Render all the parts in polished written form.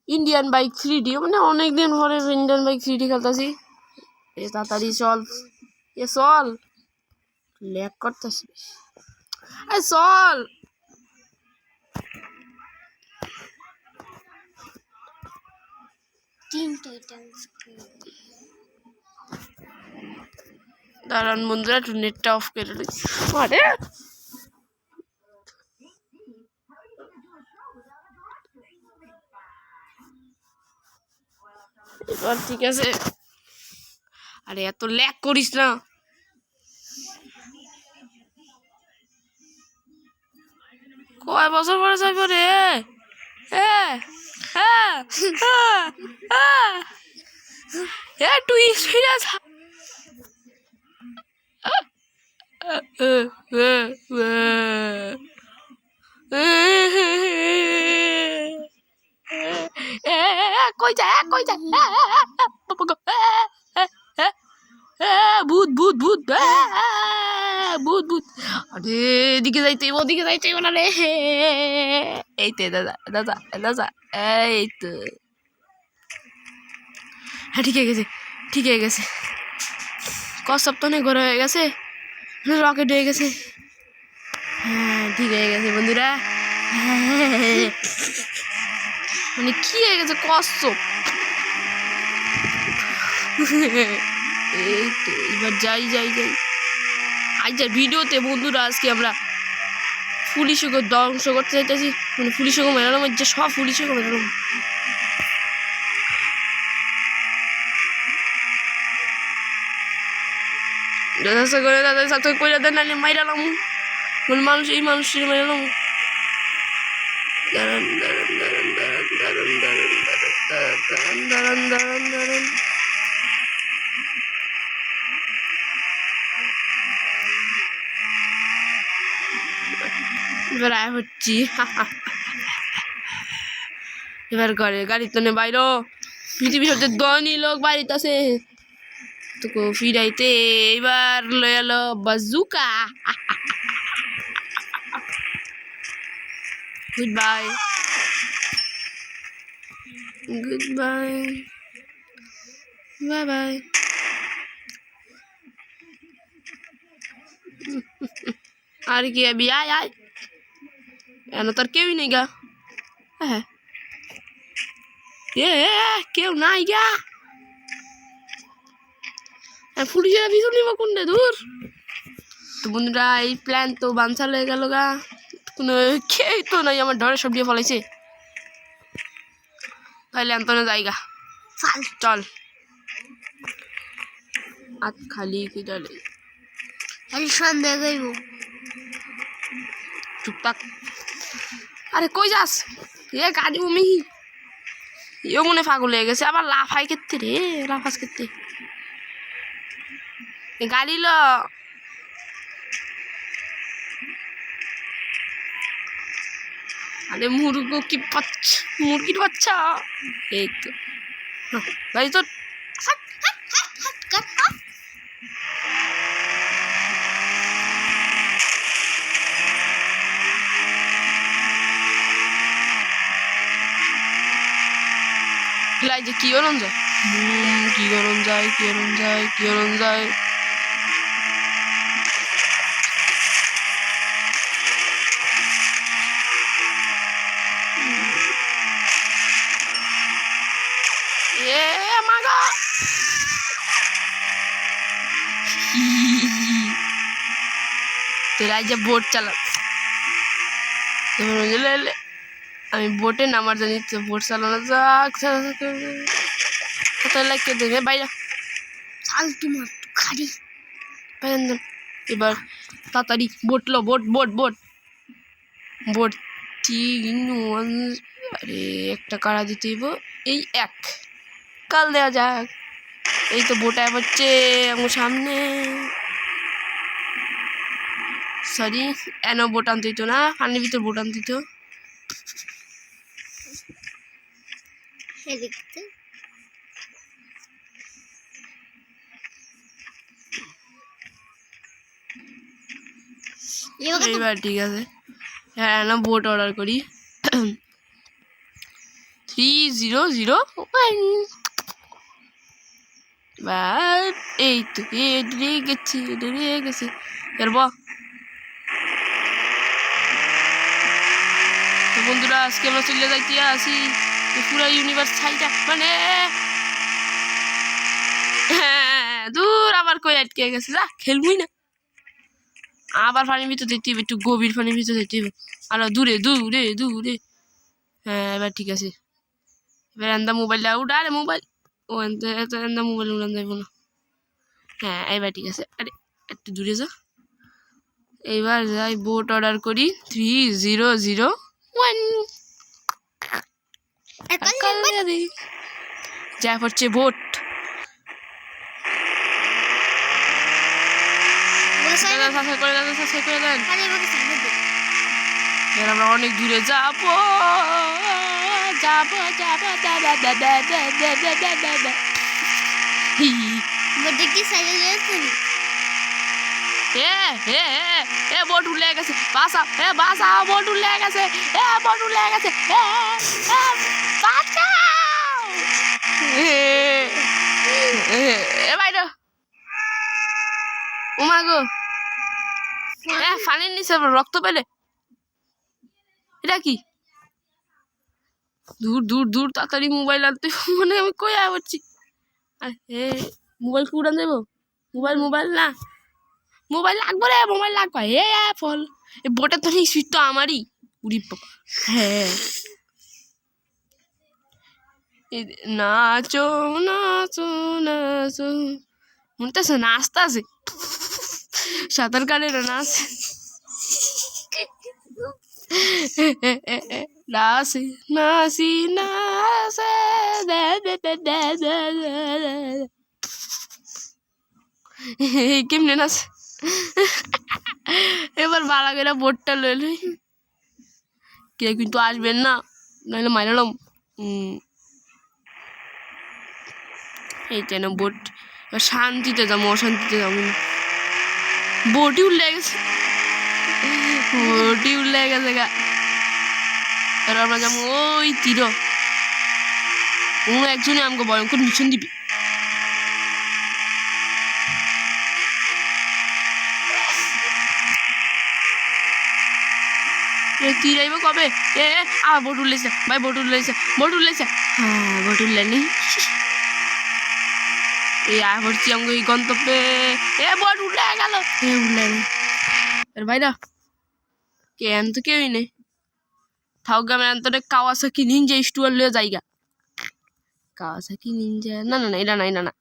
Indian bike 3D মানে অনেকদিন পরে ইন্ডিয়ান বাইক 3D খেলতেছি। এ তাড়াতাড়ি চল, এ চল, ল্যাগ করতেছি, এই চল। দাঁড়ান বন্ধুরা, একটু নেটটা অফ করে দিচ্ছি। আরে এবার ঠিক আছে। আরে এত ল্যাগ করিস না। কয় বছর পরে যাইব রে? তুই ফিরে যা। কই যা, কই যা, ভূত ভূত ভূত ভূত ভূত। আরে এদিকে যাইতে, ওদিকে যাইতে না রে। এই তো দাদা দাদা দাদা, এই তো। হ্যাঁ ঠিক হয়ে গেছে, ঠিক হয়ে গেছে। ক সপ্তাহ ঘরে হয়ে গেছে, রকেট হয়ে গেছে। হ্যাঁ ঠিক হয়ে গেছে বন্ধুরা। মানে কি হয়ে গেছে কষ্ট। এই তো এবার যাই যাই যাই। আজকের ভিডিওতে বন্ধুরা আজকে আমরা পুলিশকে ধ্বংস করতে চাইতেছি, মানে পুলিশকে মেরালাম, যে সব পুলিশকে মেরালাম। চেষ্টা করে তাদের সাথে কইরা দেন, নাহলে মাইরালাম, মানে মানুষ এই মানুষের মাইরালাম। দাঁড়ান দাঁড়ান দাঁড়ান দাঁড়ান দাঁড়ান দাঁড়ান দাঁড়ান দাঁড়ান দাঁড়ান। এবার আয় হচ্ছি। এবার ঘরে গাড়ি তো নে বাইর, পৃথিবীর সবচেয়ে ধনী লোক বাড়িতে আছে তোকে ফিরাইতে। এবার লয়ে এলো bazooka. Good bye, good bye, bye bye. আর কি আবি, আয় আয়, এনে তোর কেউই নেই গা। হ্যাঁ কেউ নাই গা। পুলিশের পিছু নিব কোনটা দূর। তো বন্ধুরা এই প্ল্যান তো বানচাল হয়ে গেল গা। কোনো খেয়েই তো নাই, আমার ডরে সব দিয়ে ফলাইছে। তাহলে আন্তনে জায়গা চল। আত খালি কি ডালে সন্দেহ গাইব। চুপটাক। আরে কই যাস? এ গাড়ি উমি এও মনে পাগল হয়ে গেছে, আবার লাফাই কেতে রে, লাফাস কেতে গাড়ি ল। আরে মুরগো কি মুরগির বাচ্চা। এই তো গাড়ি তো যে কি গরম যায়, কি গরম যায়, কি গরম যায়, কি গরম যায়। তোরা যে বোট চালা, আমি বোটে নামার জানি, তো বোট চালানো যাক। কোথায় লাগে দেবে বাইরে খালি। এবার তাড়াতাড়ি বোট লো, বোট বোট বোট বোট। আরে একটা কাড়া দিতে হইব, এই এক কাল দেওয়া যাক। এই তো বোট অ্যাপ হচ্ছে আমার সামনে। সরি এনো বোট আনতে হইতো না, পানির ভিতর বোট আনতে হইতো। এবার ঠিক আছে, হ্যাঁ না বোট অর্ডার করি। 3001 এই তো এডরে গেছে এরব তো বন্ধুরা আজকে আমরা চলে যাইতে আসি পুরো ইউনিভার্স ছাইটা মানে দূর আবার কই আটকে গেছে যা খেলবই না আবার পানির ভিতর যেতে হবে একটু গভীর পানির ভিতর যেতে হবে আর দূরে দূরে দূরে হ্যাঁ এবার ঠিক আছে এবার এন্দা মোবাইলটা উঠা আরে মোবাইল ও এন্দা মোবাইল উড়ান যাইব না হ্যাঁ এবার ঠিক আছে আরে একটু দূরে যা এইবার যাই বোট অর্ডার করি 3001 যা পড়ছে বোট আমরা অনেক দূরে যাবো বোট উল্লে গেছে বাসা বাসা বোট উল্লে গেছে বোট উল্লে গেছে বাইরে উমা গো ফানির নিচে রক্ত পেলে এটা কি দূর দূর দূর তাড়াতাড়ি মোবাইল আনতে মানে আমি কই আছি মোবাইল উড়ান দেবো মোবাইল না মোবাইল লাগবো রে মোবাইল লাগবে ফল এই বোটের তো সুইচ তো আমারই উড়ি বাবা হ্যাঁ নাচো নাচো নাচো মনে তো নাচতে আছে সাঁতার কাটে না নাচ নাচি নাচি নাচে কেমনে নাচ এবার ভালো করে বোটটা লইলে কে কিন্তু আসবেন না নাহলে মাইলাম এইটা না বোট শান্তিতে যাবো অশান্তিতে যাবো না বোটই উল্লে গেছে গা আর আমরা যাবো ওই তীর অন্য একজনে আমাকে ভয়ঙ্কর মিশন দিবি তীর আইব কবে বোট উল্লেছে ভাই বোট উল্লেছে হ্যাঁ বোট উল্লেনি পড়ছি আমাকে এই গন্তব্যে বোট উল্লে গেল উল্লেনি ভাইরা কেন তো কেউই নেই থাও গ্রামে অন্তরে কাওয়াসাকি নিনজা স্টুয়ার লিয়ে জায়গা কাওয়াসাকি নিনজা না এটা না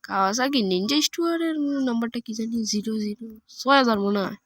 কাওয়াসাকি নিনজা স্টুয়ারের নাম্বারটা কি জানি 6000 মনে হয়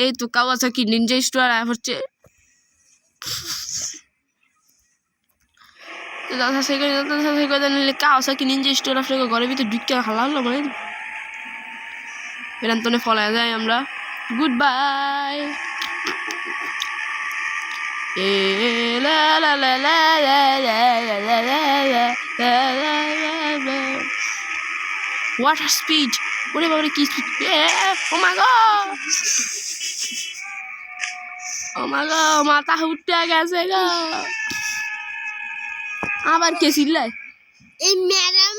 এই তো কাওয়াসাকি নিনজা স্টুয়ার হচ্ছে কাওয়াসাকি নিনজা স্টুয়ার আপনাকে ঘরের ভিতরে ঢুকতে হালা হলো মানে বেরান্তনে ফলায় যায় আমরা গুড বাই ওয়াটার স্পিড ওরে বাবা কি স্পিড ও মা গো মাথা উঠতে গেছে গো আবার কে চিল্লায় এই ম্যাডাম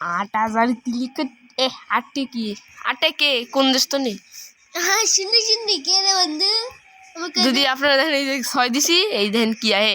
8000 ক্লিক আটে কে কোন দেশ তো নেই শুনি কে রে বন্ধু যদি আপনারা দেখেন এই যে 6 দিছি এই দেখেন কি আহে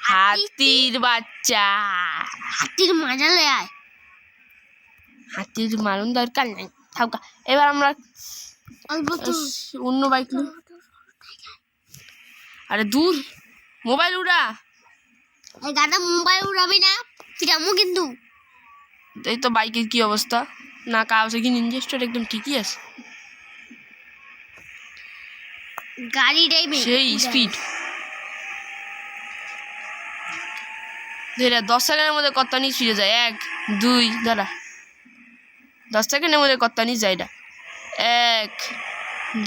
হাতির বাচ্চা হাতির মজা লয় আয় হাতির মারুন দরকার নাই থাকা এবার আমরা অন্য বাইক নিই আরে দূর মোবাইল উড়া এই গাদা মোবাইল উড়াবি না ফিরামু কিন্তু এই তো বাইকের কি অবস্থা না কাওয়াসাকি নিনজা স্টোর একদম ঠিকই আছে গাড়িটাই সেই স্পিড ধীরে 10 সেকেন্ডের মধ্যে কত্তা নিয়ে ফিরে যায় 1 2 দাঁড়া 10 সেকেন্ডের মধ্যে কত্তা নিয়ে যায় এটা 1 2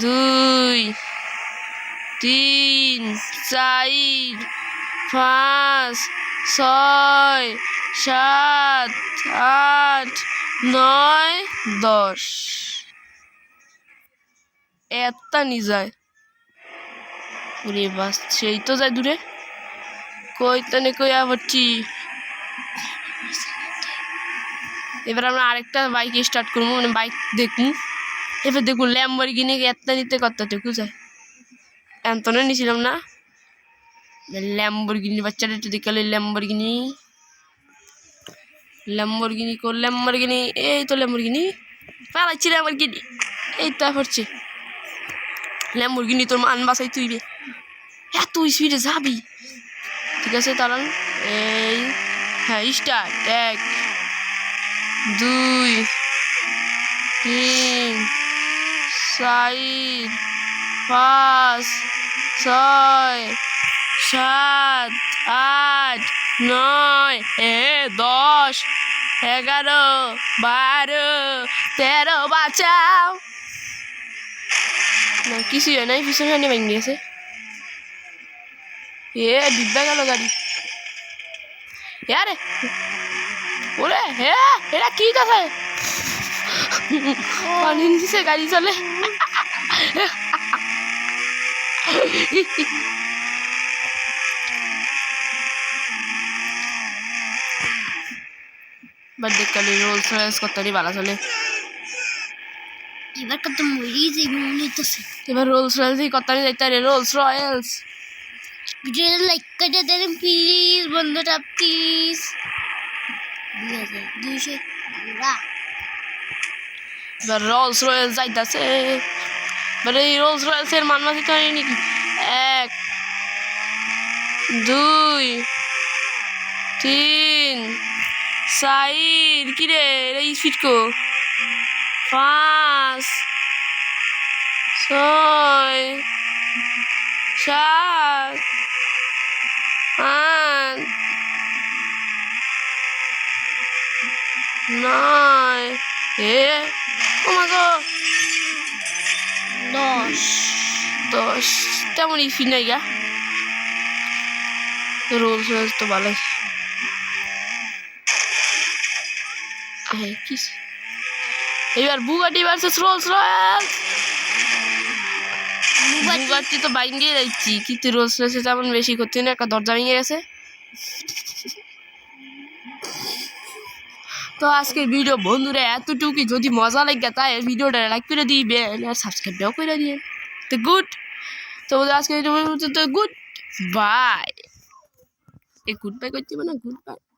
3 4 5 6 7 8 9 10 এতটা নিয়ে যায় ওরে বাস সেই তো যায় দূরে কই তানে কইয়া পড়ছি এবার আমরা আরেকটা বাইক স্টার্ট করবো মানে বাইক দেখবো এবার দেখুন ল্যাম্বরগিনি এতটা নিতে কতটুকু যায় এতনে নিয়েছিলাম না ল্যাম্বরগিনি বাচ্চাটা একটু দেখালে ল্যাম্বরগিনি ল্যাম্বরগিনি কর ল্যাম্বরগিনি এই তো ল্যাম্বরগিনি পালাচ্ছি ল্যাম্বরগিনি এই তো পড়ছে ল্যাম্বরগিনি তোর মান বাসাই তুইবে এত স্পিডে যাবি ঠিক আছে তাহলে এই হ্যাঁ স্টার্ট 1 2 3 4 5 6 7 8 9 10 11 12 13 বাঁচাও না কিছুই হয় নাই পিছনে হানি ভেঙে গেছে ডিব্বা গেল গাড়ি রে ওরে এটা কি আছে পানি নিচে গাড়ি চলে বার্থডে কালে রোলস রয়েস কতটি ভালো চলে এবার কত মরি যাইব মনে হইতেছে এবার রোলস রয়েস কতটি যাইতে রে রোলস রয়েলস ভিডিওটা লাইক করে দেন প্লিজ বন্ধুরা প্লিজ 200 এবার রোলস রয়েলস যাইতাছে এবার এই রোলস রয়েলস এর মান মাঝে তো নাকি 1 2 3 4 কি রে এই স্পিড কো 5 6 7 8 9 ও মা গো 10 তেমন স্পিড নাই গা রোলস রয়েলস তো ভালো এবার Bugatti versus Rolle's Royals Bugatti তো বাইঙ্গে যাচ্ছি কিন্তু রোলস রয়েলস তেমন বেশি করতে না একটা দরজা ভেঙে গেছে তো আজকের ভিডিও বন্ধুরা এতটুকুই যদি মজা লাগে তাই ভিডিওটা লাইক করে দিবেন আর সাবস্ক্রাইবও করে দিবেন তো গুড তো আজকে গুড বাই গুড বাই করতে হবে না গুড বাই